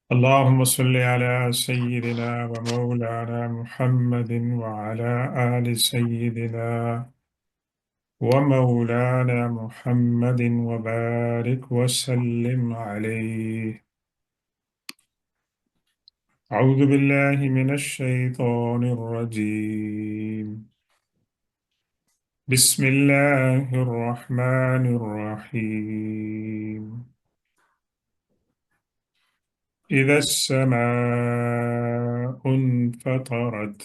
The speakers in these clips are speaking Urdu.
اللهم صل على سيدنا ومولانا محمد وعلى آل سيدنا ومولانا محمد وبارك وسلم عليه. أعوذ بالله من الشيطان الرجيم. بسم الله الرحمن الرحيم. إذا السماء انفطرت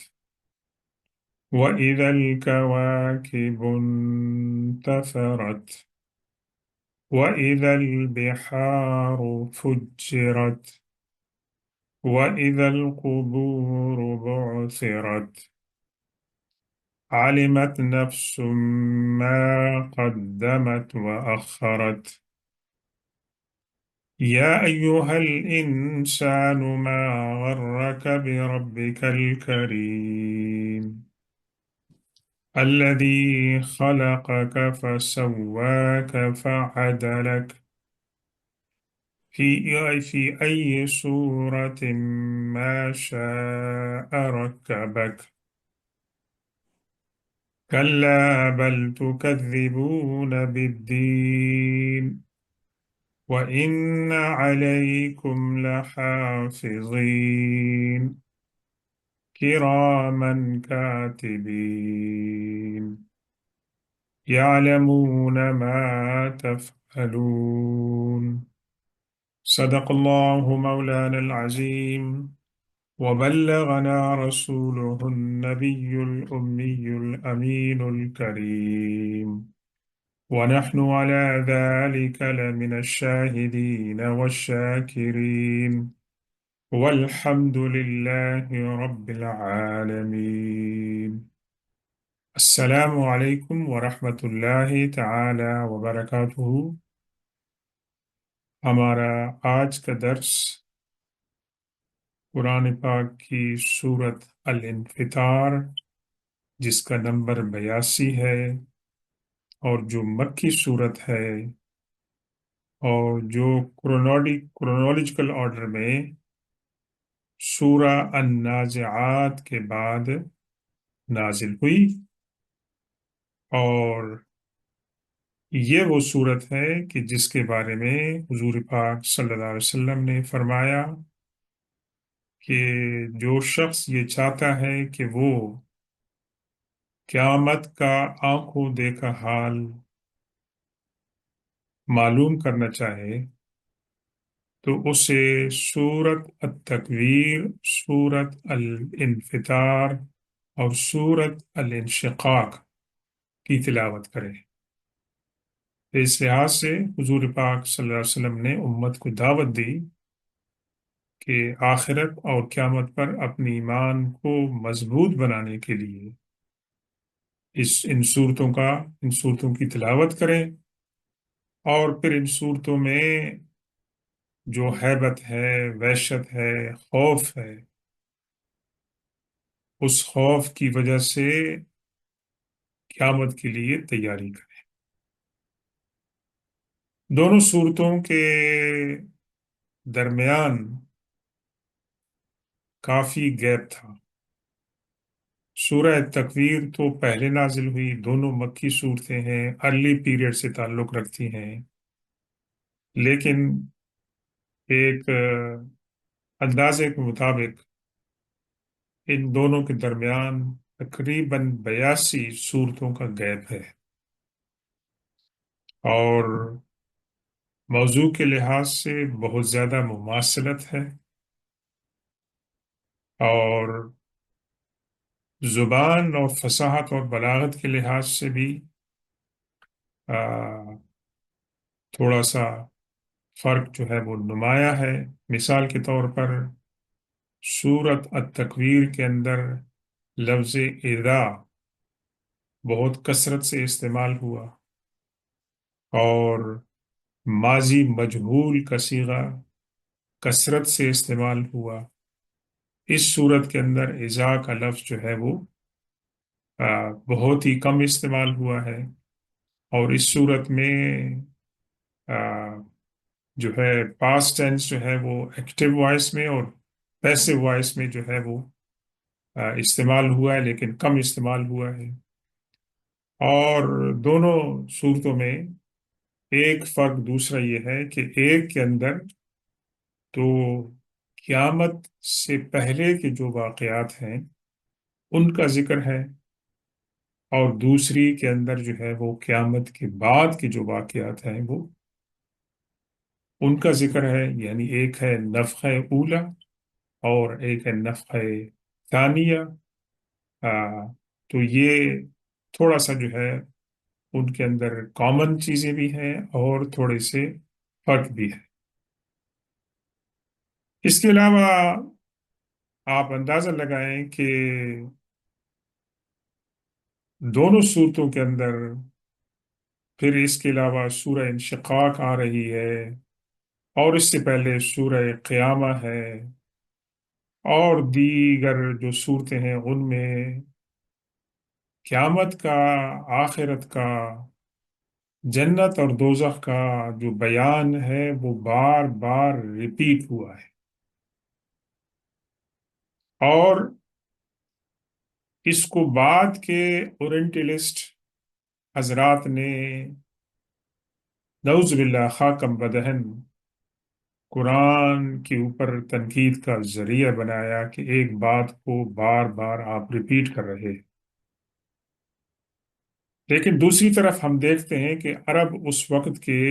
وإذا الكواكب انتثرت وإذا البحار فجرت وإذا القبور بعثرت علمت نفس ما قدمت وأخرت. يا أيها الإنسان ما غرك بربك الكريم الذي خلقك فسواك فعدلك في أي صورة ما شاء ركبك. كلا بل تكذبون بالدين وإن عليكم لحافظين كراما كاتبين يعلمون ما تفعلون. صدق الله مولانا العظيم وبلغنا رسوله النبي الأمي الأمين الكريم ونحن على ذلك لمن الشاهدين والشاكرين والحمد لله رب العالمين. السلام علیکم ورحمۃ اللہ تعالی وبرکاتہ۔ ہمارا آج کا درس قرآن پاک کی سورت الانفطار جس کا نمبر 82 ہے اور جو مکی سورت ہے اور جو کرونولوجیکل آرڈر میں سورہ النازعات کے بعد نازل ہوئی، اور یہ وہ صورت ہے کہ جس کے بارے میں حضور پاک صلی اللہ علیہ وسلم نے فرمایا کہ جو شخص یہ چاہتا ہے کہ وہ قیامت کا آنکھوں دیکھا حال معلوم کرنا چاہے تو اسے سورت التکویر، سورت الانفطار اور سورت الانشقاق کی تلاوت کرے۔ اس لحاظ سے حضور پاک صلی اللہ علیہ وسلم نے امت کو دعوت دی کہ آخرت اور قیامت پر اپنی ایمان کو مضبوط بنانے کے لیے ان صورتوں کی تلاوت کریں، اور پھر ان صورتوں میں جو ہیبت ہے، وحشت ہے، خوف ہے، اس خوف کی وجہ سے قیامت کے لیے تیاری کریں۔ دونوں صورتوں کے درمیان کافی گیپ تھا۔ سورہ تکویر تو پہلے نازل ہوئی، دونوں مکی صورتیں ہیں، ارلی پیریڈ سے تعلق رکھتی ہیں، لیکن ایک اندازے کے مطابق ان دونوں کے درمیان تقریباً 82 صورتوں کا گیپ ہے، اور موضوع کے لحاظ سے بہت زیادہ مماثلت ہے، اور زبان اور فصاحت اور بلاغت کے لحاظ سے بھی تھوڑا سا فرق جو ہے وہ نمایاں ہے۔ مثال کے طور پر سورت التکویر کے اندر لفظ اذا بہت کثرت سے استعمال ہوا، اور ماضی مجہول کا صیغہ کثرت سے استعمال ہوا۔ اس صورت کے اندر اذا کا لفظ جو ہے وہ بہت ہی کم استعمال ہوا ہے، اور اس صورت میں جو ہے پاسٹ ٹینس جو ہے وہ ایکٹیو وائس میں اور پیسو وائس میں جو ہے وہ استعمال ہوا ہے، لیکن کم استعمال ہوا ہے۔ اور دونوں صورتوں میں ایک فرق دوسرا یہ ہے کہ ایک کے اندر تو قیامت سے پہلے کے جو واقعات ہیں ان کا ذکر ہے، اور دوسری کے اندر جو ہے وہ قیامت کے بعد کے جو واقعات ہیں وہ ان کا ذکر ہے، یعنی ایک ہے نفخہ اولا اور ایک ہے نفخہ ثانیہ۔ آ، تو یہ تھوڑا سا جو ہے ان کے اندر کامن چیزیں بھی ہیں اور تھوڑے سے فرق بھی ہے۔ اس کے علاوہ آپ اندازہ لگائیں کہ دونوں صورتوں کے اندر پھر اس کے علاوہ سورہ انشقاق آ رہی ہے، اور اس سے پہلے سورہ قیامہ ہے، اور دیگر جو صورتیں ہیں ان میں قیامت کا، آخرت کا، جنت اور دوزخ کا جو بیان ہے وہ بار بار ریپیٹ ہوا ہے۔ اور اس کو بعد کے اورینٹلسٹ حضرات نے نعوذ باللہ خاکم بدہن قرآن کے اوپر تنقید کا ذریعہ بنایا کہ ایک بات کو بار بار آپ ریپیٹ کر رہے ہیں۔ لیکن دوسری طرف ہم دیکھتے ہیں کہ عرب اس وقت کے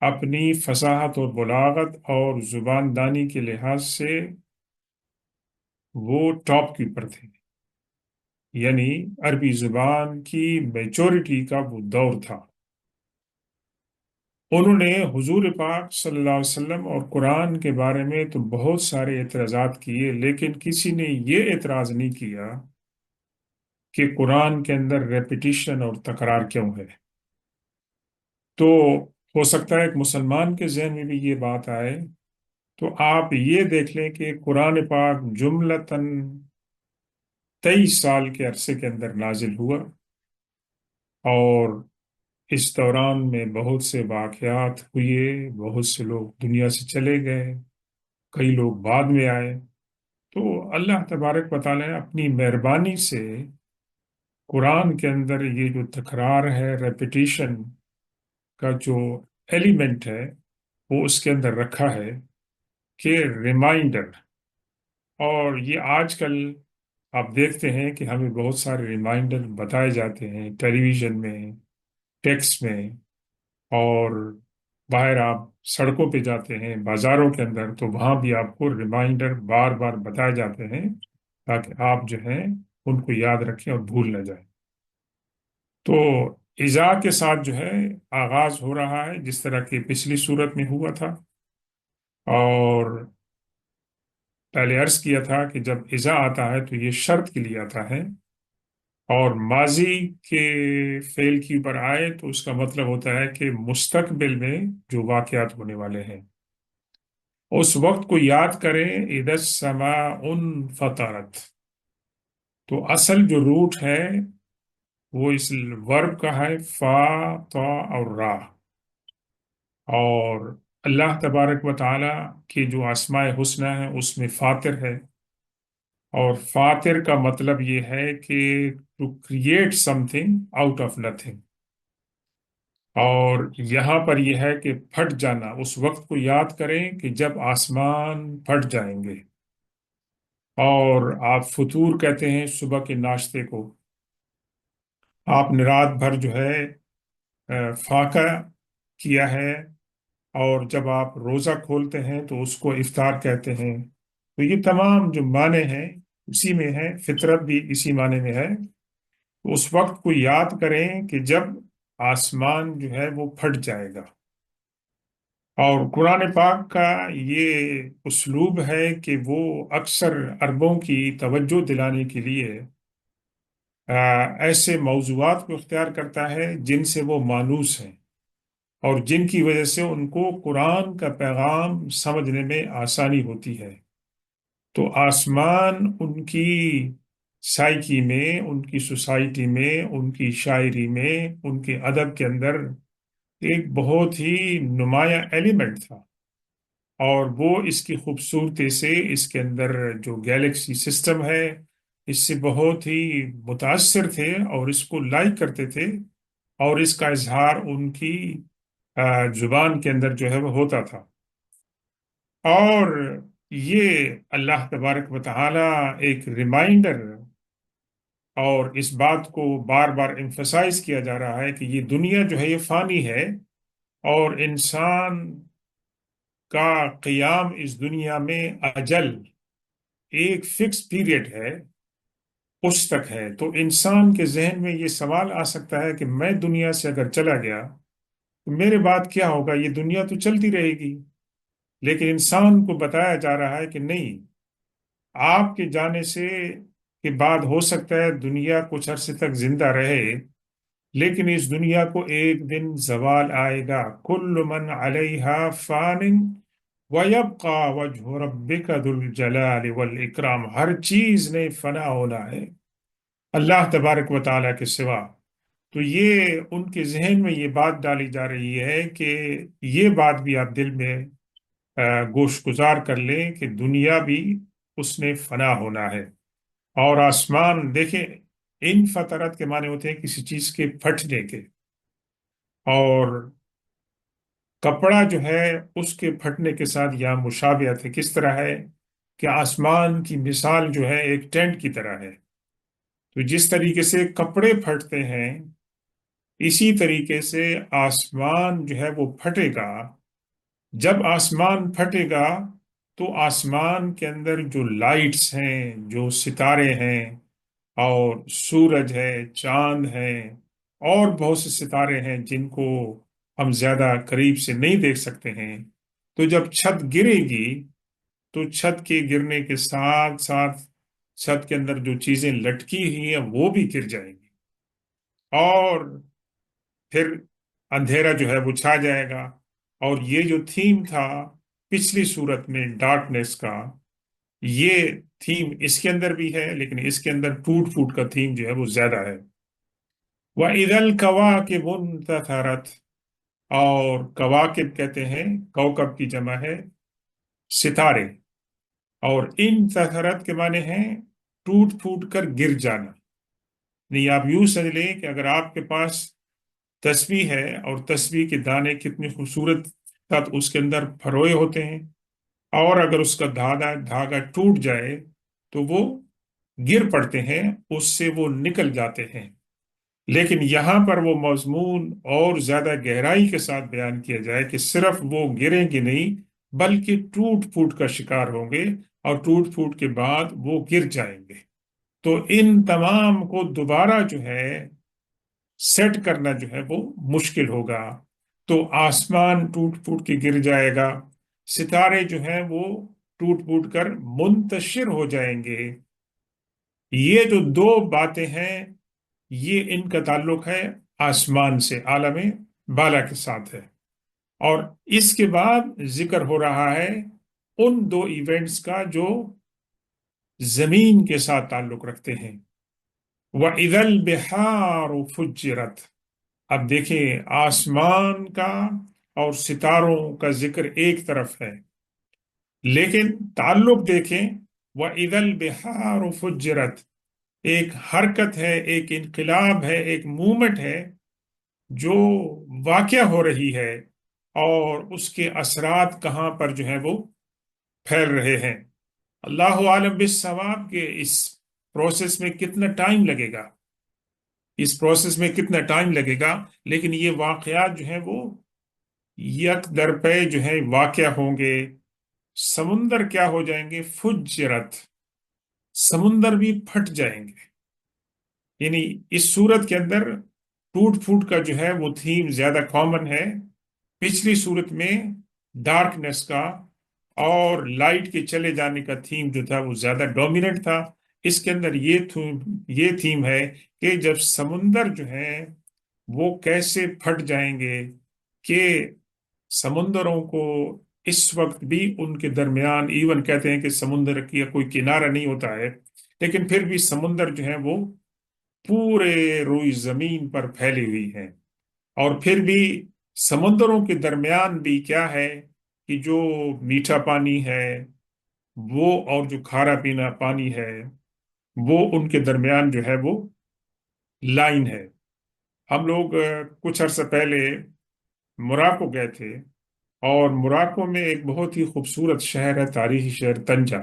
اپنی فصاحت اور بلاغت اور زبان دانی کے لحاظ سے وہ ٹاپ کے اوپر تھے، یعنی عربی زبان کی میچورٹی کا وہ دور تھا۔ انہوں نے حضور پاک صلی اللہ علیہ وسلم اور قرآن کے بارے میں تو بہت سارے اعتراضات کیے، لیکن کسی نے یہ اعتراض نہیں کیا کہ قرآن کے اندر ریپیٹیشن اور تکرار کیوں ہے۔ تو ہو سکتا ہے ایک مسلمان کے ذہن میں بھی یہ بات آئے، تو آپ یہ دیکھ لیں کہ قرآن پاک جملتاً 23 سال کے عرصے کے اندر نازل ہوا، اور اس دوران میں بہت سے واقعات ہوئے، بہت سے لوگ دنیا سے چلے گئے، کئی لوگ بعد میں آئے۔ تو اللہ تبارک و تعالیٰ نے اپنی مہربانی سے قرآن کے اندر یہ جو تکرار ہے، ریپیٹیشن کا جو ایلیمنٹ ہے وہ اس کے اندر رکھا ہے کہ ریمائنڈر۔ اور یہ آج کل آپ دیکھتے ہیں کہ ہمیں بہت سارے ریمائنڈر بتائے جاتے ہیں ٹیلی ویژن میں، ٹیکسٹ میں، اور باہر آپ سڑکوں پہ جاتے ہیں، بازاروں کے اندر، تو وہاں بھی آپ کو ریمائنڈر بار بار بتائے جاتے ہیں تاکہ آپ جو ہیں ان کو یاد رکھیں اور بھول نہ جائیں۔ تو اذا کے ساتھ جو ہے آغاز ہو رہا ہے، جس طرح کی پچھلی صورت میں ہوا تھا، اور پہلے عرض کیا تھا کہ جب اذا آتا ہے تو یہ شرط کے لیے آتا ہے، اور ماضی کے فعل کے اوپر آئے تو اس کا مطلب ہوتا ہے کہ مستقبل میں جو واقعات ہونے والے ہیں اس وقت کو یاد کریں۔ اذا السماء انفطرت، تو اصل جو روٹ ہے وہ اس ورب کا ہے فا، تا اور را۔ اور اللہ تبارک و تعالی کی جو اسماء حسنہ ہے اس میں فاطر ہے، اور فاطر کا مطلب یہ ہے کہ to create something out of nothing. اور یہاں پر یہ ہے کہ پھٹ جانا، اس وقت کو یاد کریں کہ جب آسمان پھٹ جائیں گے۔ اور آپ فطور کہتے ہیں صبح کے ناشتے کو، آپ نے رات بھر جو ہے فاقہ کیا ہے، اور جب آپ روزہ کھولتے ہیں تو اس کو افطار کہتے ہیں۔ تو یہ تمام جو معنی ہیں اسی میں ہے، فطرت بھی اسی معنی میں ہے۔ تو اس وقت کو یاد کریں کہ جب آسمان جو ہے وہ پھٹ جائے گا۔ اور قرآن پاک کا یہ اسلوب ہے کہ وہ اکثر عربوں کی توجہ دلانے کے لیے ایسے موضوعات کو اختیار کرتا ہے جن سے وہ مانوس ہیں، اور جن کی وجہ سے ان کو قرآن کا پیغام سمجھنے میں آسانی ہوتی ہے۔ تو آسمان ان کی سائیکی میں، ان کی سوسائٹی میں، ان کی شاعری میں، ان کے ادب کے اندر ایک بہت ہی نمایاں ایلیمنٹ تھا، اور وہ اس کی خوبصورتی سے، اس کے اندر جو گیلیکسی سسٹم ہے، اس سے بہت ہی متاثر تھے اور اس کو لائک کرتے تھے، اور اس کا اظہار ان کی زبان کے اندر جو ہے وہ ہوتا تھا۔ اور یہ اللہ تبارک و تعالی ایک ریمائنڈر، اور اس بات کو بار بار ایمفسائز کیا جا رہا ہے کہ یہ دنیا جو ہے یہ فانی ہے، اور انسان کا قیام اس دنیا میں اجل ایک فکس پیریڈ ہے، اس تک ہے۔ تو انسان کے ذہن میں یہ سوال آ سکتا ہے کہ میں دنیا سے اگر چلا گیا تو میرے بعد کیا ہوگا؟ یہ دنیا تو چلتی رہے گی، لیکن انسان کو بتایا جا رہا ہے کہ نہیں، آپ کے جانے سے کے بعد ہو سکتا ہے دنیا کچھ عرصے تک زندہ رہے، لیکن اس دنیا کو ایک دن زوال آئے گا۔ کل من علیہا فان وَيَبْقَى وَجْهُ رَبِّكَ ذُو الْجَلَالِ وَالْإِكْرَامِ، ہر چیز نے فنا ہونا ہے اللہ تبارک و تعالیٰ کے سوا۔ تو یہ ان کے ذہن میں یہ بات ڈالی جا رہی ہے کہ یہ بات بھی آپ دل میں گوش گزار کر لیں کہ دنیا بھی اس نے فنا ہونا ہے۔ اور آسمان دیکھیں، ان فطرت کے معنی ہوتے ہیں کسی چیز کے پھٹنے کے، اور کپڑا جو ہے اس کے پھٹنے کے ساتھ یہاں مشابہت ہے۔ کس طرح ہے کہ آسمان کی مثال جو ہے ایک ٹینٹ کی طرح ہے، تو جس طریقے سے کپڑے پھٹتے ہیں، اسی طریقے سے آسمان جو ہے وہ پھٹے گا۔ جب آسمان پھٹے گا تو آسمان کے اندر جو لائٹس ہیں، جو ستارے ہیں، اور سورج ہے، چاند ہے، اور بہت سے ستارے ہیں جن کو ہم زیادہ قریب سے نہیں دیکھ سکتے ہیں، تو جب چھت گرے گی تو چھت کے گرنے کے ساتھ ساتھ چھت کے اندر جو چیزیں لٹکی ہوئی ہیں وہ بھی گر جائیں گی، اور پھر اندھیرا جو ہے وہ چھا جائے گا۔ اور یہ جو تھیم تھا پچھلی صورت میں ڈارکنیس کا، یہ تھیم اس کے اندر بھی ہے، لیکن اس کے اندر ٹوٹ پھوٹ کا تھیم جو ہے وہ زیادہ ہے۔ وَإِذَا الْكَوَاكِبُ انتثرت، اور کواکب کہتے ہیں، کوکب کی جمع ہے ستارے، اور انتثرت کے معنی ہیں ٹوٹ پھوٹ کر گر جانا۔ نہیں، آپ یوں سمجھ لیں کہ اگر آپ کے پاس تسبیح ہے، اور تسبیح کے دانے کتنی خوبصورت خط اس کے اندر پھروئے ہوتے ہیں، اور اگر اس کا دھاگا ٹوٹ جائے تو وہ گر پڑتے ہیں، اس سے وہ نکل جاتے ہیں۔ لیکن یہاں پر وہ مضمون اور زیادہ گہرائی کے ساتھ بیان کیا جائے کہ صرف وہ گریں گے نہیں، بلکہ ٹوٹ پھوٹ کا شکار ہوں گے، اور ٹوٹ پھوٹ کے بعد وہ گر جائیں گے۔ تو ان تمام کو دوبارہ جو ہے سیٹ کرنا جو ہے وہ مشکل ہوگا۔ تو آسمان ٹوٹ پھوٹ کے گر جائے گا، ستارے جو ہیں وہ ٹوٹ پھوٹ کر منتشر ہو جائیں گے۔ یہ جو دو باتیں ہیں، یہ ان کا تعلق ہے آسمان سے، عالم بالا کے ساتھ ہے۔ اور اس کے بعد ذکر ہو رہا ہے ان دو ایونٹس کا جو زمین کے ساتھ تعلق رکھتے ہیں۔ وَإِذَا الْبِحَارُ فُجِّرَتْ، اب دیکھیں آسمان کا اور ستاروں کا ذکر ایک طرف ہے، لیکن تعلق دیکھیں، وَإِذَا الْبِحَارُ فُجِّرَتْ، ایک حرکت ہے، ایک انقلاب ہے، ایک مومنٹ ہے جو واقع ہو رہی ہے، اور اس کے اثرات کہاں پر جو ہیں وہ پھیل رہے ہیں۔ اللہ عالم بالصواب کہ اس پروسیس میں کتنا ٹائم لگے گا، اس پروسیس میں کتنا ٹائم لگے گا، لیکن یہ واقعات جو ہیں وہ یک در پہ جو ہے واقع ہوں گے۔ سمندر کیا ہو جائیں گے؟ فجرت، سمندر بھی پھٹ جائیں گے۔ یعنی اس صورت کے اندر ٹوٹ پھوٹ کا جو ہے وہ تھیم زیادہ کامن ہے۔ پچھلی صورت میں ڈارکنیس کا اور لائٹ کے چلے جانے کا تھیم جو تھا وہ زیادہ ڈومیننٹ تھا۔ اس کے اندر یہ تھیم ہے کہ جب سمندر جو ہے وہ کیسے پھٹ جائیں گے، کہ سمندروں کو اس وقت بھی ان کے درمیان، ایون کہتے ہیں کہ سمندر کی کوئی کنارہ نہیں ہوتا ہے، لیکن پھر بھی سمندر جو ہے وہ پورے روئی زمین پر پھیلی ہوئی ہیں، اور پھر بھی سمندروں کے درمیان بھی کیا ہے کہ جو میٹھا پانی ہے وہ اور جو کھارا پینا پانی ہے وہ ان کے درمیان جو ہے وہ لائن ہے۔ ہم لوگ کچھ عرصہ پہلے موراکو گئے تھے، اور موراکو میں ایک بہت ہی خوبصورت شہر ہے، تاریخی شہر طنجہ۔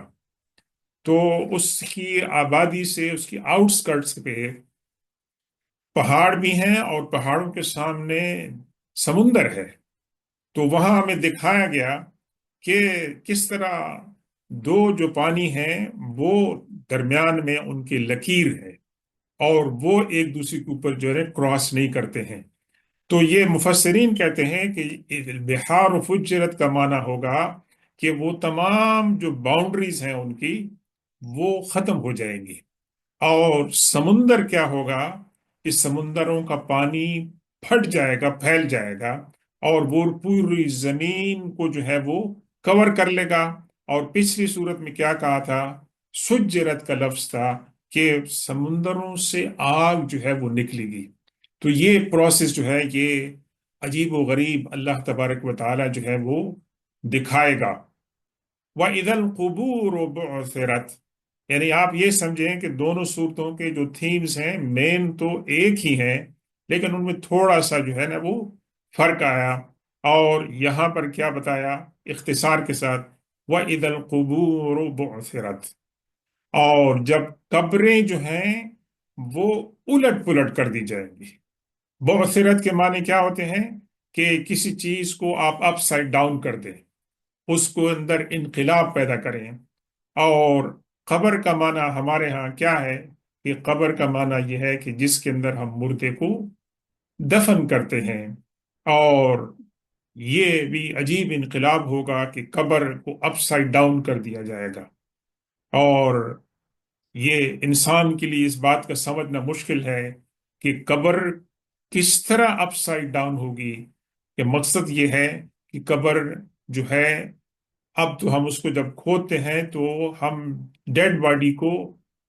تو اس کی آبادی سے اس کی آؤٹسکرٹس پہ پہاڑ بھی ہیں، اور پہاڑوں کے سامنے سمندر ہے۔ تو وہاں ہمیں دکھایا گیا کہ کس طرح دو جو پانی ہیں وہ درمیان میں ان کی لکیر ہے، اور وہ ایک دوسرے کے اوپر جو ہے کراس نہیں کرتے ہیں۔ تو یہ مفسرین کہتے ہیں کہ بحار فجرت کا معنی ہوگا کہ وہ تمام جو باؤنڈریز ہیں ان کی وہ ختم ہو جائیں گی۔ اور سمندر کیا ہوگا کہ سمندروں کا پانی پھٹ جائے گا، پھیل جائے گا، اور وہ پوری زمین کو جو ہے وہ کور کر لے گا۔ اور پچھلی صورت میں کیا کہا تھا؟ سجرت کا لفظ تھا کہ سمندروں سے آگ جو ہے وہ نکلے گی۔ تو یہ پروسیس جو ہے یہ عجیب و غریب اللہ تبارک و تعالی جو ہے وہ دکھائے گا۔ وَإِذَا الْقُبُورُ بُعْثِرَتْ، یعنی آپ یہ سمجھیں کہ دونوں صورتوں کے جو تھیمز ہیں مین تو ایک ہی ہیں، لیکن ان میں تھوڑا سا جو ہے نا وہ فرق آیا۔ اور یہاں پر کیا بتایا اختصار کے ساتھ؟ وَإِذَا الْقُبُورُ بُعْثِرَتْ، اور جب قبریں جو ہیں وہ الٹ پلٹ کر دی جائیں گی۔ بعثرت کے معنی کیا ہوتے ہیں؟ کہ کسی چیز کو آپ اپ سائڈ ڈاؤن کر دیں، اس کو اندر انقلاب پیدا کریں۔ اور قبر کا معنی ہمارے ہاں کیا ہے؟ کہ قبر کا معنی یہ ہے کہ جس کے اندر ہم مردے کو دفن کرتے ہیں۔ اور یہ بھی عجیب انقلاب ہوگا کہ قبر کو اپ سائڈ ڈاؤن کر دیا جائے گا۔ اور یہ انسان کے لیے اس بات کا سمجھنا مشکل ہے کہ قبر کس طرح اپ سائڈ ڈاؤن ہوگی۔ کہ مقصد یہ ہے کہ قبر جو ہے، اب تو ہم اس کو جب کھودتے ہیں تو ہم ڈیڈ باڈی کو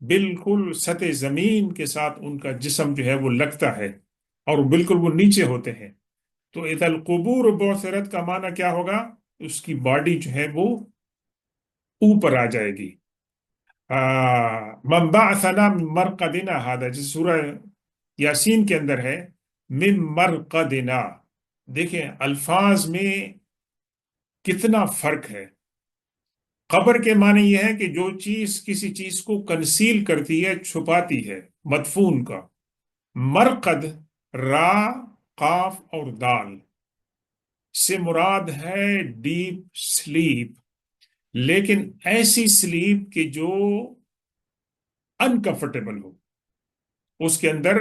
بالکل سطح زمین کے ساتھ ان کا جسم جو ہے وہ لگتا ہے، اور بالکل وہ نیچے ہوتے ہیں۔ تو اذا القبور بعثرت کا معنی کیا ہوگا؟ اس کی باڈی جو ہے وہ اوپر آ جائے گی۔ من بعثنا من مرقدنا هذا، جس سورہ یاسین کے اندر ہے من مرقدنا۔ دیکھیں الفاظ میں کتنا فرق ہے۔ قبر کے معنی یہ ہے کہ جو چیز کسی چیز کو کنسیل کرتی ہے، چھپاتی ہے، مدفون کا۔ مرقد، را، قاف اور دال سے مراد ہے ڈیپ سلیپ، لیکن ایسی سلیپ کہ جو انکمفرٹیبل ہو، اس کے اندر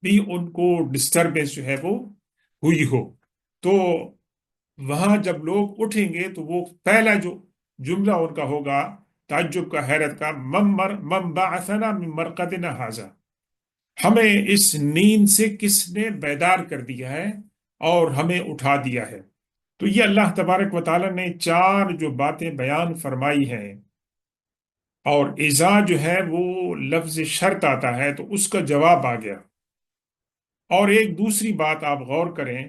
بھی ان کو ڈسٹربنس جو ہے وہ ہوئی ہو۔ تو وہاں جب لوگ اٹھیں گے تو وہ پہلا جو جملہ ان کا ہوگا تعجب کا، حیرت کا، من بعثنا من مرقدنا ھذا، ہمیں اس نیند سے کس نے بیدار کر دیا ہے اور ہمیں اٹھا دیا ہے۔ تو یہ اللہ تبارک و تعالیٰ نے چار جو باتیں بیان فرمائی ہیں، اور اذا جو ہے وہ لفظ شرط آتا ہے تو اس کا جواب آ گیا۔ اور ایک دوسری بات آپ غور کریں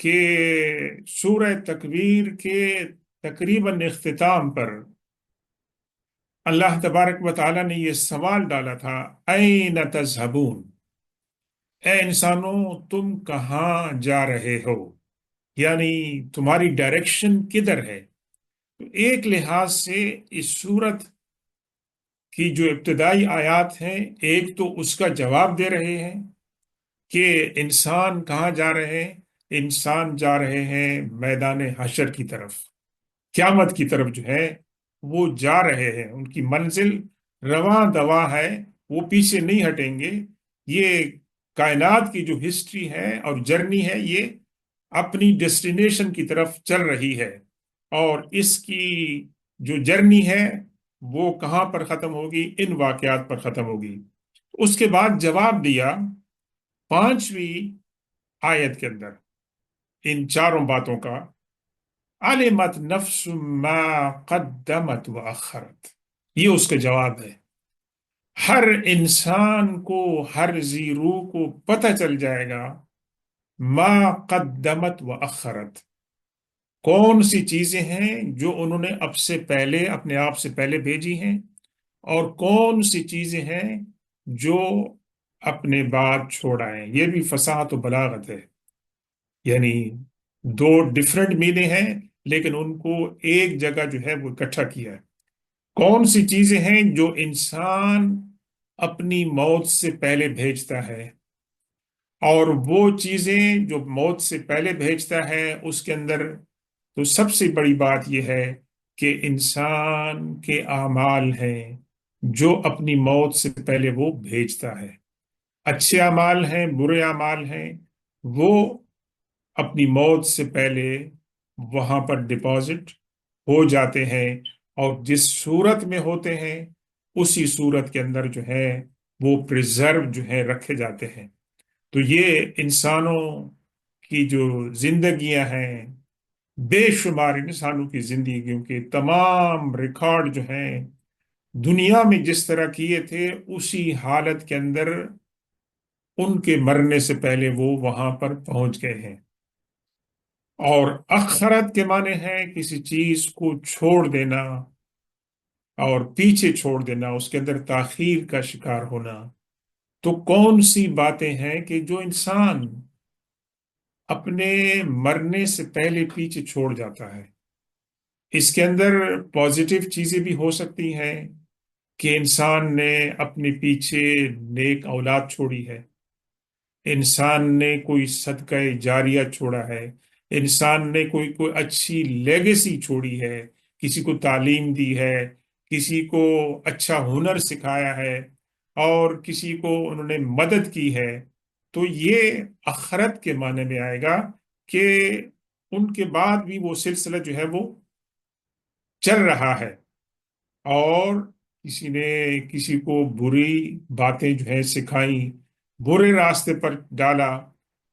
کہ سورہ تکویر کے تقریباً اختتام پر اللہ تبارک و تعالیٰ نے یہ سوال ڈالا تھا، این تذہبون، اے انسانوں تم کہاں جا رہے ہو؟ یعنی تمہاری ڈائریکشن کدھر ہے؟ تو ایک لحاظ سے اس سورت کی جو ابتدائی آیات ہیں، ایک تو اس کا جواب دے رہے ہیں کہ انسان کہاں جا رہے ہیں؟ انسان جا رہے ہیں میدان حشر کی طرف، قیامت کی طرف جو ہے وہ جا رہے ہیں۔ ان کی منزل رواں دواں ہے، وہ پیچھے نہیں ہٹیں گے۔ یہ کائنات کی جو ہسٹری ہے اور جرنی ہے، یہ اپنی ڈیسٹینیشن کی طرف چل رہی ہے، اور اس کی جو جرنی ہے وہ کہاں پر ختم ہوگی؟ ان واقعات پر ختم ہوگی۔ اس کے بعد جواب دیا 5ویں آیت کے اندر ان چاروں باتوں کا، علمت نفس ما قدمت واخرت، یہ اس کا جواب ہے۔ ہر انسان کو، ہر ذی روح کو پتہ چل جائے گا ما قدمت و اخرت، کون سی چیزیں ہیں جو انہوں نے اب سے پہلے اپنے آپ سے پہلے بھیجی ہیں، اور کون سی چیزیں ہیں جو اپنے بعد چھوڑ آئے ہیں۔ یہ بھی فصاحت و بلاغت ہے، یعنی دو ڈفرنٹ میننگ ہیں لیکن ان کو ایک جگہ جو ہے وہ اکٹھا کیا ہے۔ کون سی چیزیں ہیں جو انسان اپنی موت سے پہلے بھیجتا ہے، اور وہ چیزیں جو موت سے پہلے بھیجتا ہے اس کے اندر تو سب سے بڑی بات یہ ہے کہ انسان کے اعمال ہیں جو اپنی موت سے پہلے وہ بھیجتا ہے۔ اچھے اعمال ہیں، برے اعمال ہیں، وہ اپنی موت سے پہلے وہاں پر ڈپازٹ ہو جاتے ہیں، اور جس صورت میں ہوتے ہیں اسی صورت کے اندر جو ہے وہ پریزرو جو ہے رکھے جاتے ہیں۔ تو یہ انسانوں کی جو زندگیاں ہیں، بے شمار انسانوں کی زندگیوں کے تمام ریکارڈ جو ہیں دنیا میں جس طرح کیے تھے اسی حالت کے اندر ان کے مرنے سے پہلے وہ وہاں پر پہنچ گئے ہیں۔ اور اخرت کے معنی ہے کسی چیز کو چھوڑ دینا اور پیچھے چھوڑ دینا، اس کے اندر تاخیر کا شکار ہونا۔ تو کون سی باتیں ہیں کہ جو انسان اپنے مرنے سے پہلے پیچھے چھوڑ جاتا ہے؟ اس کے اندر پازیٹیو چیزیں بھی ہو سکتی ہیں کہ انسان نے اپنے پیچھے نیک اولاد چھوڑی ہے، انسان نے کوئی صدقہ جاریہ چھوڑا ہے، انسان نے کوئی اچھی لیگیسی چھوڑی ہے، کسی کو تعلیم دی ہے، کسی کو اچھا ہنر سکھایا ہے، اور کسی کو انہوں نے مدد کی ہے۔ تو یہ آخرت کے معنی میں آئے گا کہ ان کے بعد بھی وہ سلسلہ جو ہے وہ چل رہا ہے، اور کسی نے کسی کو بری باتیں جو ہے سکھائیں، برے راستے پر ڈالا،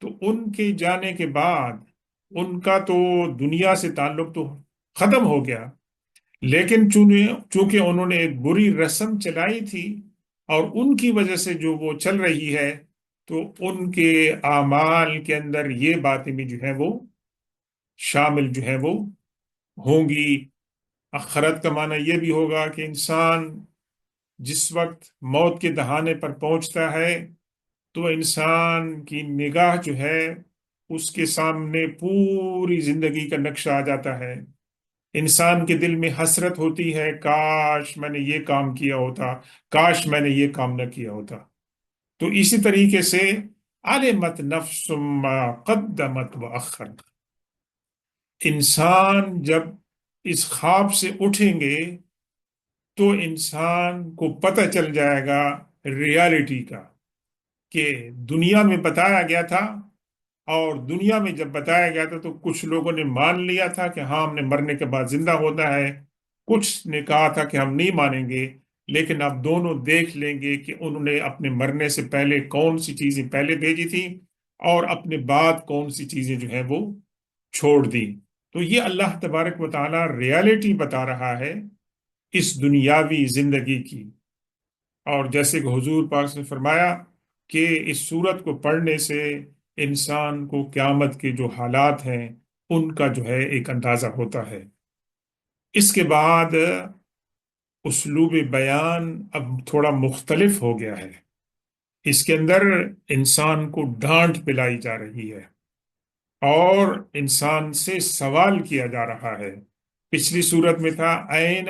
تو ان کے جانے کے بعد ان کا تو دنیا سے تعلق تو ختم ہو گیا، لیکن چونکہ انہوں نے ایک بری رسم چلائی تھی اور ان کی وجہ سے جو وہ چل رہی ہے، تو ان کے اعمال کے اندر یہ باتیں بھی جو ہیں وہ شامل جو ہیں وہ ہوں گی۔ آخرت کا معنی یہ بھی ہوگا کہ انسان جس وقت موت کے دہانے پر پہنچتا ہے تو انسان کی نگاہ جو ہے اس کے سامنے پوری زندگی کا نقشہ آ جاتا ہے۔ انسان کے دل میں حسرت ہوتی ہے، کاش میں نے یہ کام کیا ہوتا، کاش میں نے یہ کام نہ کیا ہوتا۔ تو اسی طریقے سے علمت نفس ما قدمت وأخرت، انسان جب اس خواب سے اٹھیں گے تو انسان کو پتہ چل جائے گا ریالٹی کا، کہ دنیا میں بتایا گیا تھا، اور دنیا میں جب بتایا گیا تھا تو کچھ لوگوں نے مان لیا تھا کہ ہاں ہم نے مرنے کے بعد زندہ ہوتا ہے، کچھ نے کہا تھا کہ ہم نہیں مانیں گے۔ لیکن اب دونوں دیکھ لیں گے کہ انہوں نے اپنے مرنے سے پہلے کون سی چیزیں پہلے بھیجی تھی، اور اپنے بعد کون سی چیزیں جو ہیں وہ چھوڑ دی۔ تو یہ اللہ تبارک و تعالی ریالٹی بتا رہا ہے اس دنیاوی زندگی کی۔ اور جیسے کہ حضور پاک نے فرمایا کہ اس سورت کو پڑھنے سے انسان کو قیامت کے جو حالات ہیں ان کا جو ہے ایک اندازہ ہوتا ہے۔ اس کے بعد اسلوب بیان اب تھوڑا مختلف ہو گیا ہے، اس کے اندر انسان کو ڈانٹ پلائی جا رہی ہے اور انسان سے سوال کیا جا رہا ہے۔ پچھلی صورت میں تھا این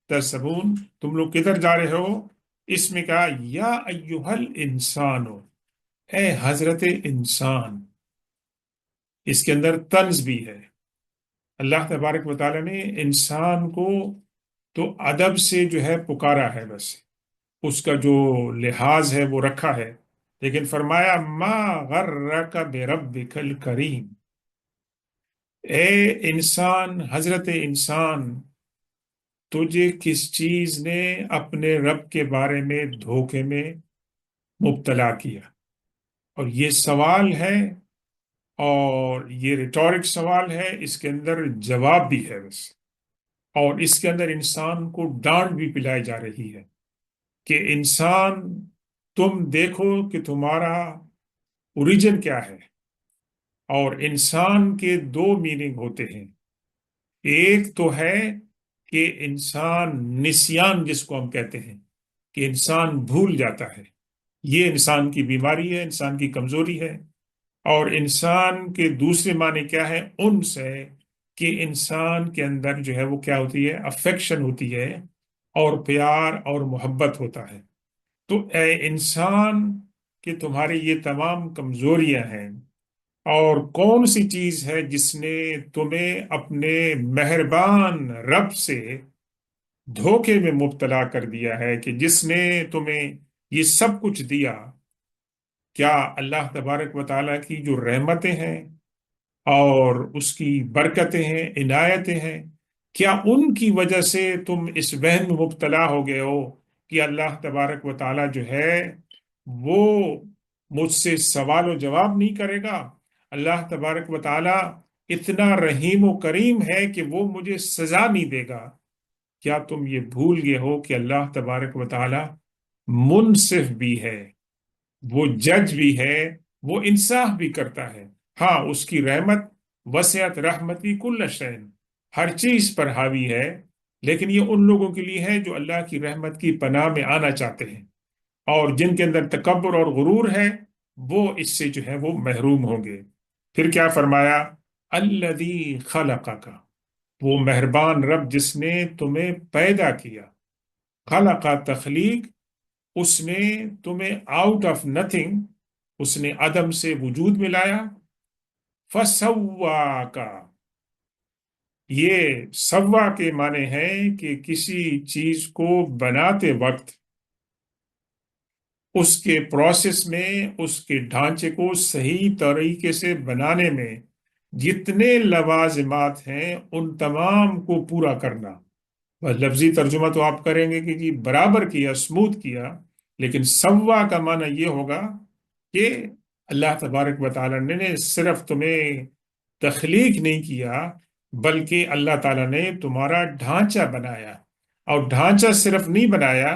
تذهبون، تم لوگ کدھر جا رہے ہو؟ اس میں کہا یا ایھا الانسان، اے حضرت انسان۔ اس کے اندر طنز بھی ہے۔ اللہ تبارک و تعالی نے انسان کو تو ادب سے جو ہے پکارا ہے، بس اس کا جو لحاظ ہے وہ رکھا ہے، لیکن فرمایا ما غرک بربک الکریم، اے انسان، حضرت انسان، تجھے کس چیز نے اپنے رب کے بارے میں دھوکے میں مبتلا کیا؟ اور یہ سوال ہے، اور یہ ریٹورک سوال ہے، اس کے اندر جواب بھی ہے بس، اور اس کے اندر انسان کو ڈانٹ بھی پلائی جا رہی ہے کہ انسان، تم دیکھو کہ تمہارا اوریجن کیا ہے، اور انسان کے دو میننگ ہوتے ہیں. ایک تو ہے کہ انسان نسیان جس کو ہم کہتے ہیں، کہ انسان بھول جاتا ہے. یہ انسان کی بیماری ہے، انسان کی کمزوری ہے. اور انسان کے دوسرے معنی کیا ہے؟ انس ہے، کہ انسان کے اندر جو ہے وہ کیا ہوتی ہے؟ افیکشن ہوتی ہے، اور پیار اور محبت ہوتا ہے. تو اے انسان، کہ تمہاری یہ تمام کمزوریاں ہیں، اور کون سی چیز ہے جس نے تمہیں اپنے مہربان رب سے دھوکے میں مبتلا کر دیا ہے، کہ جس نے تمہیں یہ سب کچھ دیا؟ کیا اللہ تبارک و تعالیٰ کی جو رحمتیں ہیں اور اس کی برکتیں ہیں، عنایتیں ہیں، کیا ان کی وجہ سے تم اس وہم میں مبتلا ہو گئے ہو کہ اللہ تبارک و تعالیٰ جو ہے وہ مجھ سے سوال و جواب نہیں کرے گا؟ اللہ تبارک و تعالیٰ اتنا رحیم و کریم ہے کہ وہ مجھے سزا نہیں دے گا؟ کیا تم یہ بھول گئے ہو کہ اللہ تبارک و تعالیٰ منصف بھی ہے، وہ جج بھی ہے، وہ انصاف بھی کرتا ہے؟ ہاں، اس کی رحمت وسعت رحمتی کل شیء، ہر چیز پر حاوی ہے، لیکن یہ ان لوگوں کے لیے ہے جو اللہ کی رحمت کی پناہ میں آنا چاہتے ہیں. اور جن کے اندر تکبر اور غرور ہے، وہ اس سے جو ہے وہ محروم ہوں گے. پھر کیا فرمایا؟ الذی خلقک، وہ مہربان رب جس نے تمہیں پیدا کیا. خلق، تخلیق، اس نے تمہیں آؤٹ آف نتھنگ، اس نے عدم سے وجود میں لایا. فسواک، یہ سوا کے معنی ہے کہ کسی چیز کو بناتے وقت اس کے پروسیس میں، اس کے ڈھانچے کو صحیح طریقے سے بنانے میں جتنے لوازمات ہیں ان تمام کو پورا کرنا. بس لفظی ترجمہ تو آپ کریں گے کہ جی برابر کیا، اسموتھ کیا، لیکن سوا کا معنی یہ ہوگا کہ اللہ تبارک و تعالیٰ نے صرف تمہیں تخلیق نہیں کیا، بلکہ اللہ تعالیٰ نے تمہارا ڈھانچہ بنایا. اور ڈھانچہ صرف نہیں بنایا،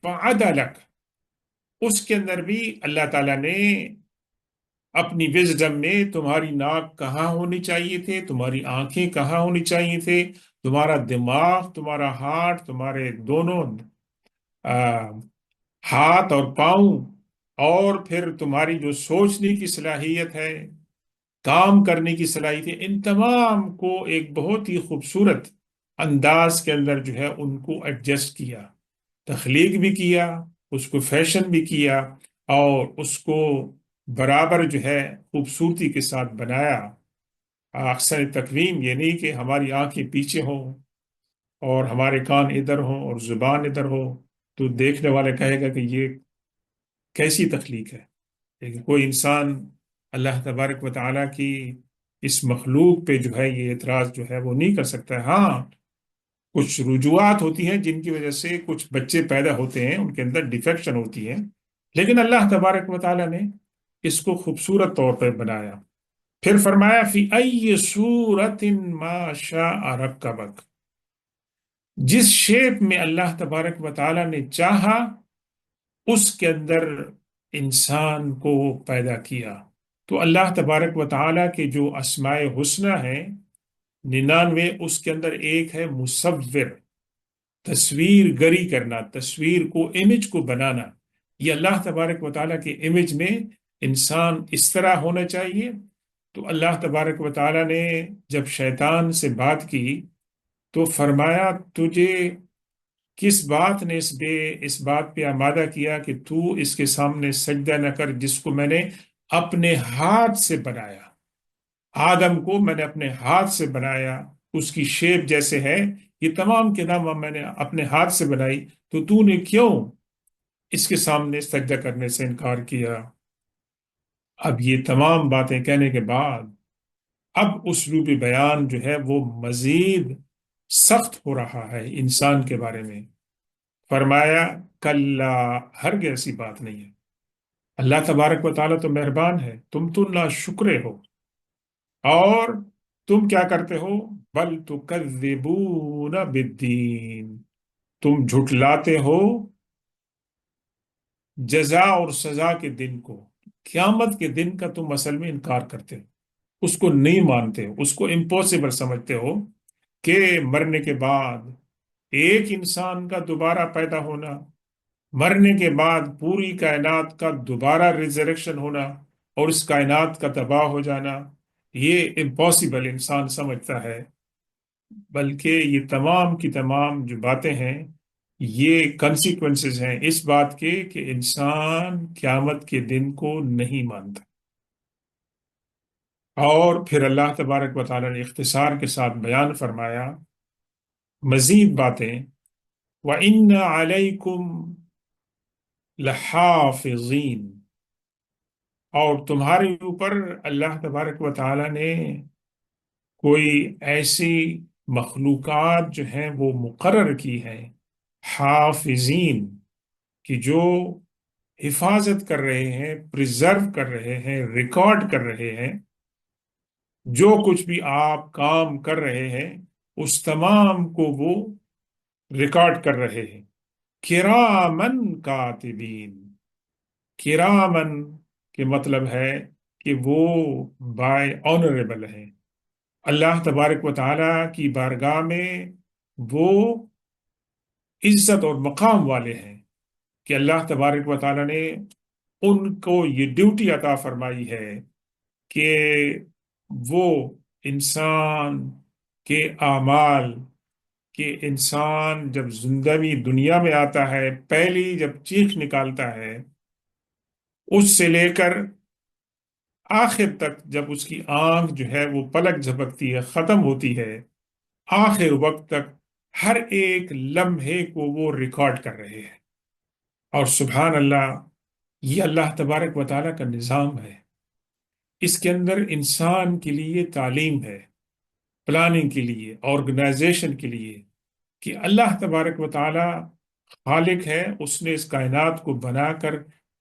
فعدلک، اس کے اندر بھی اللہ تعالیٰ نے اپنی وزڈم میں تمہاری ناک کہاں ہونی چاہیے تھے، تمہاری آنکھیں کہاں ہونی چاہیے تھے، تمہارا دماغ، تمہارا ہارٹ، تمہارے دونوں آ، ہاتھ اور پاؤں، اور پھر تمہاری جو سوچنے کی صلاحیت ہے، کام کرنے کی صلاحیت ہے، ان تمام کو ایک بہت ہی خوبصورت انداز کے اندر جو ہے ان کو ایڈجسٹ کیا، تخلیق بھی کیا، اس کو فیشن بھی کیا، اور اس کو برابر جو ہے خوبصورتی کے ساتھ بنایا. اکثر تقویم یہ نہیں کہ ہماری آنکھیں پیچھے ہوں اور ہمارے کان ادھر ہوں اور زبان ادھر ہو، تو دیکھنے والے کہے گا کہ یہ کیسی تخلیق ہے. لیکن کوئی انسان اللہ تبارک و تعالیٰ کی اس مخلوق پہ جو ہے یہ اعتراض جو ہے وہ نہیں کر سکتا ہے. ہاں، کچھ رجوعات ہوتی ہیں جن کی وجہ سے کچھ بچے پیدا ہوتے ہیں، ان کے اندر ڈیفیکشن ہوتی ہے، لیکن اللہ تبارک و تعالیٰ نے اس کو خوبصورت طور پہ بنایا. پھر فرمایا فی ای صورت ما شاء رکبک، جس شیپ میں اللہ تبارک و تعالیٰ نے چاہا اس کے اندر انسان کو پیدا کیا. تو اللہ تبارک و تعالیٰ کے جو اسماء حسنہ ہیں 99، اس کے اندر ایک ہے مصور، تصویر گری کرنا، تصویر کو، امیج کو بنانا. یہ اللہ تبارک و تعالیٰ کے امیج میں انسان اس طرح ہونا چاہیے. تو اللہ تبارک و تعالیٰ نے جب شیطان سے بات کی تو فرمایا تجھے کس بات نے اس بات پہ آمادہ کیا کہ تو اس کے سامنے سجدہ نہ کر جس کو میں نے اپنے ہاتھ سے بنایا. آدم کو میں نے اپنے ہاتھ سے بنایا، اس کی شیپ جیسے ہے، یہ تمام کتابیں میں نے اپنے ہاتھ سے بنائی، تو نے کیوں اس کے سامنے سجدہ کرنے سے انکار کیا؟ اب یہ تمام باتیں کہنے کے بعد اب اسلوب بیان جو ہے وہ مزید سخت ہو رہا ہے انسان کے بارے میں. فرمایا کلا، ہرگز ایسی بات نہیں ہے. اللہ تبارک و تعالیٰ تو مہربان ہے، تم تو نا شکرے ہو، اور تم کیا کرتے ہو؟ بل تکذبون بالدین، تم جھٹلاتے ہو جزا اور سزا کے دن کو، قیامت کے دن کا تم اصل میں انکار کرتے ہو. اس کو نہیں مانتے ہو، اس کو امپاسبل سمجھتے ہو کہ مرنے کے بعد ایک انسان کا دوبارہ پیدا ہونا، مرنے کے بعد پوری کائنات کا دوبارہ ریزریکشن ہونا اور اس کائنات کا تباہ ہو جانا، یہ امپاسبل انسان سمجھتا ہے۔ بلکہ یہ تمام کی تمام جو باتیں ہیں، یہ کنسیکوینسز ہیں اس بات کے کہ انسان قیامت کے دن کو نہیں مانتا۔ اور پھر اللہ تبارک و تعالیٰ نے اختصار کے ساتھ بیان فرمایا مزید باتیں، وَإِنَّ عَلَيْكُمْ لَحَافِظِينَ، اور تمہارے اوپر اللہ تبارک و تعالیٰ نے کوئی ایسی مخلوقات جو ہیں وہ مقرر کی ہیں، حافظین، کہ جو حفاظت کر رہے ہیں، پریزرو کر رہے ہیں، ریکارڈ کر رہے ہیں، جو کچھ بھی آپ کام کر رہے ہیں اس تمام کو وہ ریکارڈ کر رہے ہیں۔ کرامن کاتبین، کرامن کے مطلب ہے کہ وہ بائی آنریبل ہیں، اللہ تبارک و تعالیٰ کی بارگاہ میں وہ عزت اور مقام والے ہیں کہ اللہ تبارک و تعالیٰ نے ان کو یہ ڈیوٹی عطا فرمائی ہے کہ وہ انسان کے اعمال، کہ انسان جب زندگی دنیا میں آتا ہے پہلی جب چیخ نکالتا ہے اس سے لے کر آخر تک جب اس کی آنکھ جو ہے وہ پلک جھپکتی ہے ختم ہوتی ہے، آخر وقت تک ہر ایک لمحے کو وہ ریکارڈ کر رہے ہیں۔ اور سبحان اللہ، یہ اللہ تبارک و تعالیٰ کا نظام ہے، اس کے اندر انسان کے لیے تعلیم ہے، پلاننگ کے لیے، آرگنائزیشن کے لیے، کہ اللہ تبارک و تعالیٰ خالق ہے، اس نے اس کائنات کو بنا کر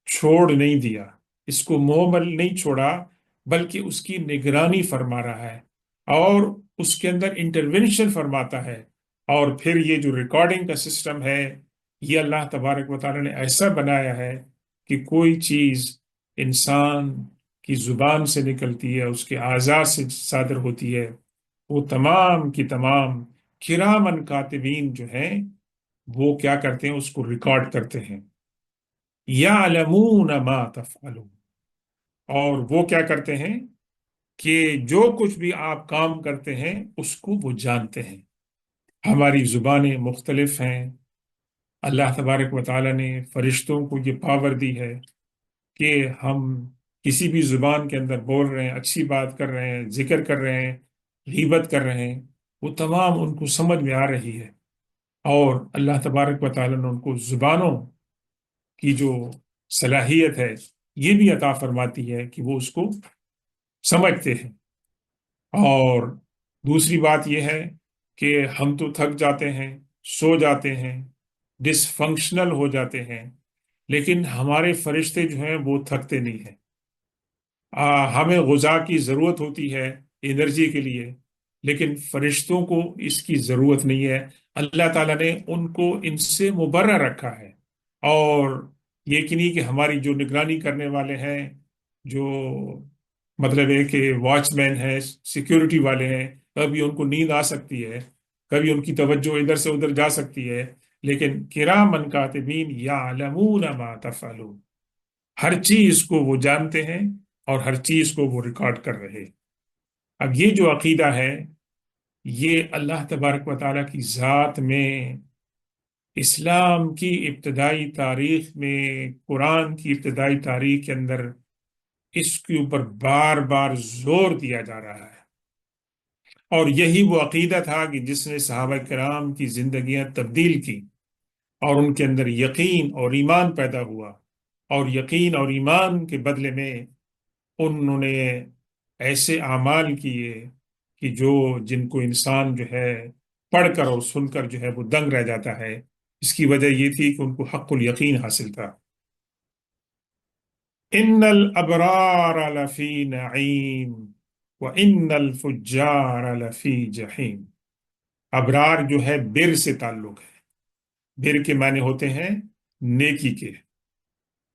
چھوڑ نہیں دیا، اس کو مہمل نہیں چھوڑا، بلکہ اس کی نگرانی فرما رہا ہے اور اس کے اندر انٹرونشن فرماتا ہے۔ اور پھر یہ جو ریکارڈنگ کا سسٹم ہے، یہ اللہ تبارک و تعالیٰ نے ایسا بنایا ہے کہ کوئی چیز انسان کی زبان سے نکلتی ہے، اس کے اعضاء سے صادر ہوتی ہے، وہ تمام کی تمام کرامن کاتبین جو ہیں وہ کیا کرتے ہیں، اس کو ریکارڈ کرتے ہیں۔ یعلمون ما تفعلون، اور وہ کیا کرتے ہیں کہ جو کچھ بھی آپ کام کرتے ہیں اس کو وہ جانتے ہیں۔ ہماری زبانیں مختلف ہیں، اللہ تبارک و تعالیٰ نے فرشتوں کو یہ پاور دی ہے کہ ہم کسی بھی زبان کے اندر بول رہے ہیں، اچھی بات کر رہے ہیں، ذکر کر رہے ہیں، غیبت کر رہے ہیں، وہ تمام ان کو سمجھ میں آ رہی ہے۔ اور اللہ تبارک و تعالیٰ نے ان کو زبانوں کی جو صلاحیت ہے یہ بھی عطا فرماتی ہے کہ وہ اس کو سمجھتے ہیں۔ اور دوسری بات یہ ہے کہ ہم تو تھک جاتے ہیں، سو جاتے ہیں، ڈس فنکشنل ہو جاتے ہیں، لیکن ہمارے فرشتے جو ہیں وہ تھکتے نہیں ہیں۔ ہمیں غذا کی ضرورت ہوتی ہے انرجی کے لیے، لیکن فرشتوں کو اس کی ضرورت نہیں ہے، اللہ تعالیٰ نے ان کو ان سے مبرہ رکھا ہے۔ اور یہ کہ نہیں کہ ہماری جو نگرانی کرنے والے ہیں، جو مطلب ہے کہ واچ مین ہیں، سیکیورٹی والے ہیں، کبھی ان کو نیند آ سکتی ہے، کبھی ان کی توجہ ادھر سے ادھر جا سکتی ہے، لیکن کرامن کاتبین یعلمون ما تفعلون، ہر چیز کو وہ جانتے ہیں اور ہر چیز کو وہ ریکارڈ کر رہے ہیں۔ اب یہ جو عقیدہ ہے یہ اللہ تبارک و تعالیٰ کی ذات میں، اسلام کی ابتدائی تاریخ میں، قرآن کی ابتدائی تاریخ کے اندر اس کے اوپر بار بار زور دیا جا رہا ہے۔ اور یہی وہ عقیدہ تھا کہ جس نے صحابہ کرام کی زندگیاں تبدیل کی اور ان کے اندر یقین اور ایمان پیدا ہوا، اور یقین اور ایمان کے بدلے میں انہوں نے ایسے اعمال کیے کہ جن کو انسان جو ہے پڑھ کر اور سن کر جو ہے وہ دنگ رہ جاتا ہے۔ اس کی وجہ یہ تھی کہ ان کو حق الیقین حاصل تھا۔ ان الابرار لفی نعیم وان الفجار لفی جحیم۔ ابرار جو ہے بر سے تعلق ہے، بر کے معنی ہوتے ہیں نیکی کے،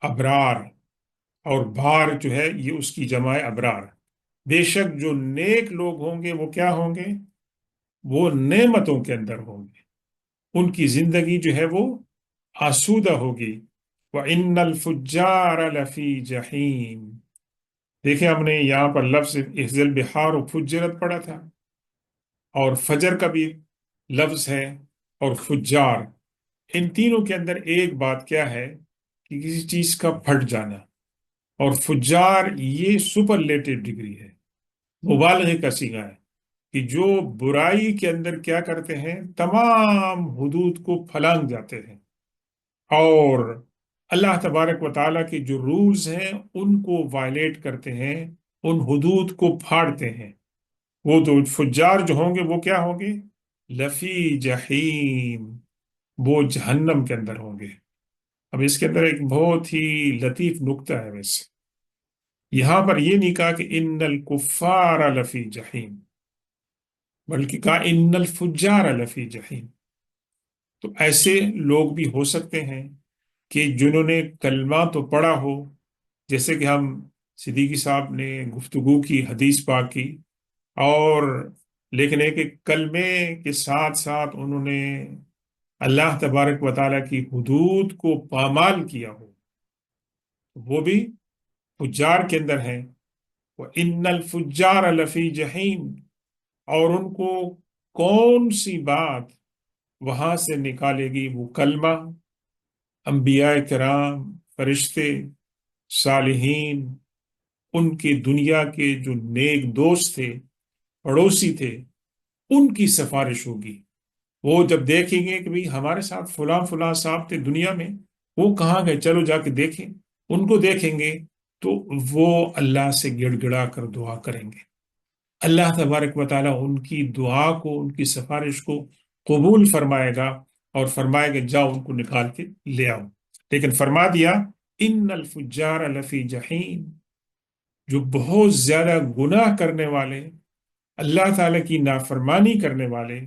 ابرار، اور بار جو ہے یہ اس کی جمع ہے ابرار، بے شک جو نیک لوگ ہوں گے وہ کیا ہوں گے؟ وہ نعمتوں کے اندر ہوں گے، ان کی زندگی جو ہے وہ آسودہ ہوگی۔ وَإِنَّ الْفُجَّارَ لَفِي جَحِيمٍ، دیکھیں ہم نے یہاں پر لفظ اِذِ الْبِحَارُ فُجِّرَتْ پڑھا تھا، اور فجر کا بھی لفظ ہے، اور فجار، ان تینوں کے اندر ایک بات کیا ہے کہ کسی چیز کا پھٹ جانا، اور فجار یہ سپرلیٹو ڈگری ہے، مبالغے کا صیغہ ہے، کہ جو برائی کے اندر کیا کرتے ہیں، تمام حدود کو پھلانگ جاتے ہیں، اور اللہ تبارک و تعالیٰ کے جو رولز ہیں ان کو وائلیٹ کرتے ہیں، ان حدود کو پھاڑتے ہیں۔ وہ تو فجار جو ہوں گے وہ کیا ہوں گے؟ لفی جہیم، وہ جہنم کے اندر ہوں گے۔ اب اس کے اندر ایک بہت ہی لطیف نکتہ ہے، ویسے یہاں پر یہ نہیں کہا کہ ان الکفار لفی جہیم، بلکہ کہا ان الفجار لفی جہیم۔ تو ایسے لوگ بھی ہو سکتے ہیں کہ جنہوں نے کلمہ تو پڑھا ہو، جیسے کہ ہم صدیقی صاحب نے گفتگو کی حدیث پاک کی، اور لیکن ایک ایک کلمے کے ساتھ ساتھ انہوں نے اللہ تبارک و تعالیٰ کی حدود کو پامال کیا ہو، وہ بھی فجار کے اندر ہیں۔ وَإِنَّ الْفُجَّارَ لَفِي جَحِيمٍ، اور ان کو کون سی بات وہاں سے نکالے گی؟ وہ کلمہ، انبیاء کرام، فرشتے، صالحین، ان کے دنیا کے جو نیک دوست تھے، پڑوسی تھے، ان کی سفارش ہوگی۔ وہ جب دیکھیں گے کہ بھئی ہمارے ساتھ فلاں فلاں صاحب تھے دنیا میں، وہ کہاں گئے، چلو جا کے دیکھیں، ان کو دیکھیں گے تو وہ اللہ سے گڑ گڑا کر دعا کریں گے، اللہ تبارک و تعالیٰ ان کی دعا کو، ان کی سفارش کو قبول فرمائے گا، اور فرمائے گا جاؤ ان کو نکال کے لے آؤ۔ لیکن فرما دیا ان الفجار لفی جہیم، جو بہت زیادہ گناہ کرنے والے، اللہ تعالیٰ کی نافرمانی کرنے والے،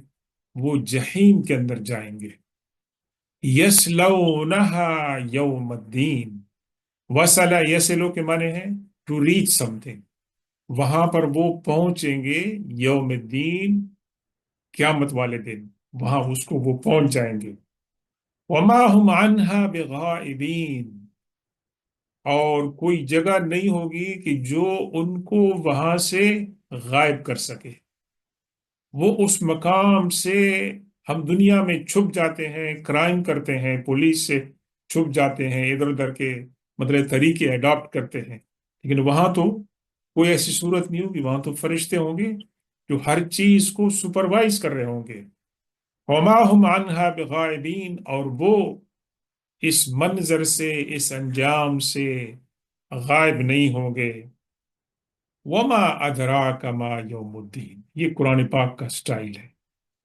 وہ جہیم کے اندر جائیں گے۔ یسلونہا یوم الدین، وصلہ یسلو کے معنی ہے ٹو ریچ سم تھنگ، وہاں پر وہ پہنچیں گے یوم الدین، قیامت والے دن، وہاں اس کو وہ پہنچ جائیں گے۔ وما ہم عنہا بغائبین، اور کوئی جگہ نہیں ہوگی کہ جو ان کو وہاں سے غائب کر سکے۔ وہ اس مقام سے، ہم دنیا میں چھپ جاتے ہیں، کرائم کرتے ہیں، پولیس سے چھپ جاتے ہیں، ادھر ادھر کے مطلب طریقے اڈاپٹ کرتے ہیں، لیکن وہاں تو کوئی ایسی صورت نہیں ہوگی، وہاں تو فرشتے ہوں گے جو ہر چیز کو سپروائز کر رہے ہوں گے۔ وما ہم عنہا بغائبین، اور وہ اس منظر سے، اس انجام سے غائب نہیں ہوں گے۔ وما ادراک ما یوم الدین، یہ قرآن پاک کا سٹائل ہے،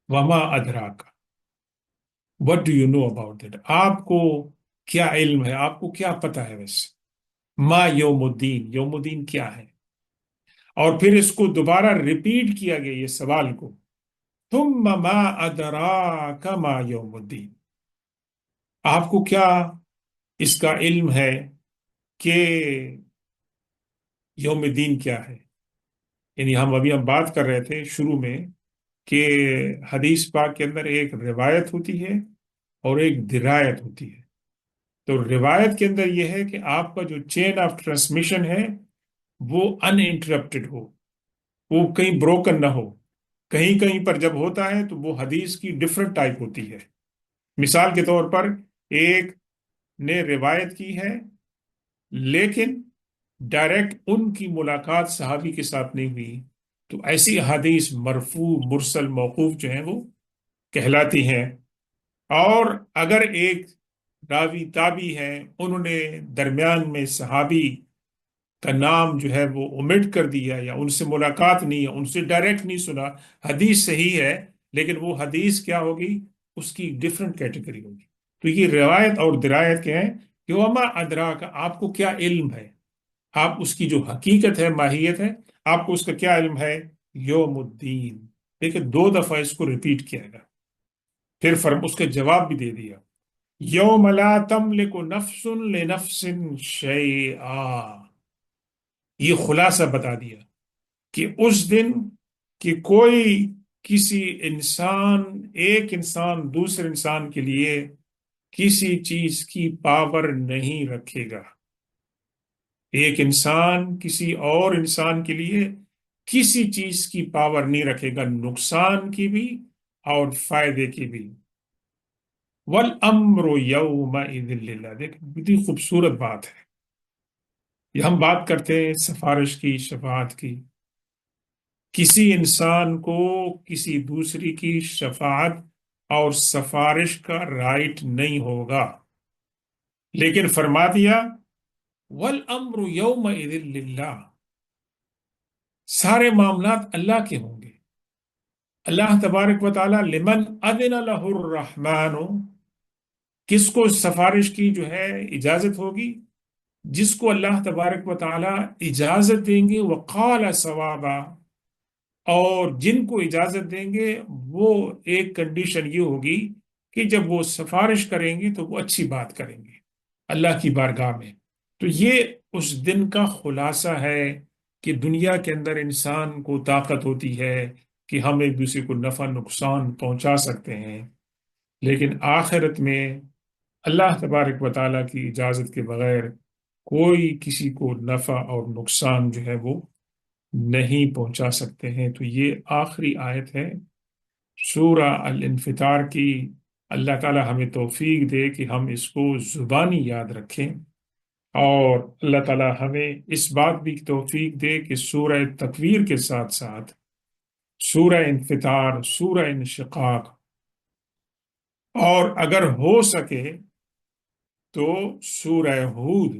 وما ادراک، what do you know about that, آپ کو کیا علم ہے، آپ کو کیا پتا ہے ویسے، ما یوم الدین، یوم الدین کیا ہے؟ اور پھر اس کو دوبارہ ریپیٹ کیا گیا یہ سوال کو، ثم ما ادراک ما یوم الدین، آپ کو کیا اس کا علم ہے کہ یوم الدین کیا ہے؟ یعنی ہم بات کر رہے تھے شروع میں کہ حدیث پاک کے اندر ایک روایت ہوتی ہے اور ایک درایت ہوتی ہے۔ تو روایت کے اندر یہ ہے کہ آپ کا جو چین آف ٹرانسمیشن ہے وہ ان انٹرپٹڈ ہو، وہ کہیں بروکن نہ ہو۔ کہیں کہیں پر جب ہوتا ہے تو وہ حدیث کی ڈفرنٹ ٹائپ ہوتی ہے۔ مثال کے طور پر ایک نے روایت کی ہے، لیکن ڈائریکٹ ان کی ملاقات صحابی کے ساتھ نہیں ہوئی، تو ایسی حدیث مرفوع، مرسل، موقوف جو ہیں وہ کہلاتی ہیں۔ اور اگر ایک راوی تابعی ہے، انہوں نے درمیان میں صحابی کا نام جو ہے وہ omit کر دیا، یا ان سے ملاقات نہیں ہے، ان سے ڈائریکٹ نہیں سنا، حدیث صحیح ہے لیکن وہ حدیث کیا ہوگی؟ اس کی ڈفرنٹ کیٹیگری ہوگی۔ تو یہ روایت اور درایت کے ہیں کہ وما ادراک، آپ کو کیا علم ہے، آپ اس کی جو حقیقت ہے، ماہیت ہے، آپ کو اس کا کیا علم ہے؟ یوم الدین، دیکھیں دو دفعہ اس کو ریپیٹ کیا گیا، پھر اس کا جواب بھی دے دیا، یوم لا تملک نفس لنفس شیئا، یہ خلاصہ بتا دیا کہ اس دن کہ کوئی کسی انسان ایک انسان دوسرے انسان کے لیے کسی چیز کی پاور نہیں رکھے گا. ایک انسان کسی اور انسان کے لیے کسی چیز کی پاور نہیں رکھے گا، نقصان کی بھی اور فائدے کی بھی. وَالْأَمْرُ يَوْمَئِذٍ لِلَّهِ. دیکھ کتنی خوبصورت بات ہے. یہ ہم بات کرتے ہیں سفارش کی، شفاعت کی. کسی انسان کو کسی دوسری کی شفاعت اور سفارش کا رائٹ نہیں ہوگا، لیکن فرما دیا وَالْأَمْرُ يَوْمَئِذٍ لِلَّهِ. سارے معاملات اللہ کے ہوں گے. اللہ تبارک و تعالی لمن اذن لہ الرحمن، کس کو سفارش کی جو ہے اجازت ہوگی؟ جس کو اللہ تبارک و تعالی اجازت دیں گے، وقال ثوابا، اور جن کو اجازت دیں گے وہ ایک کنڈیشن یہ ہوگی کہ جب وہ سفارش کریں گے تو وہ اچھی بات کریں گے اللہ کی بارگاہ میں. تو یہ اس دن کا خلاصہ ہے کہ دنیا کے اندر انسان کو طاقت ہوتی ہے کہ ہم ایک دوسرے کو نفع نقصان پہنچا سکتے ہیں، لیکن آخرت میں اللہ تبارک و تعالیٰ کی اجازت کے بغیر کوئی کسی کو نفع اور نقصان جو ہے وہ نہیں پہنچا سکتے ہیں. تو یہ آخری آیت ہے سورہ الانفطار کی. اللہ تعالیٰ ہمیں توفیق دے کہ ہم اس کو زبانی یاد رکھیں، اور اللہ تعالیٰ ہمیں اس بات بھی توفیق دے کہ سورہ تکویر کے ساتھ ساتھ سورہ انفطار، سورہ انشقاق، اور اگر ہو سکے تو سورہ ہود،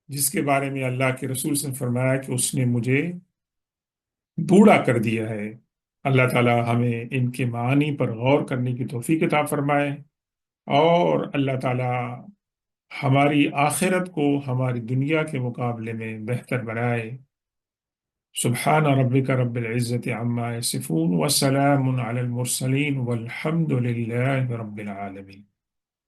جس کے بارے میں اللہ کے رسول سے فرمایا کہ اس نے مجھے بوڑھا کر دیا ہے. اللہ تعالیٰ ہمیں ان کے معانی پر غور کرنے کی توفیق عطا فرمائے، اور اللہ تعالیٰ ہماری آخرت کو ہماری دنیا کے مقابلے میں بہتر بنائے. سبحان ربک رب العزت عما یصفون وسلام علی المرسلین والحمد للہ رب العالمین.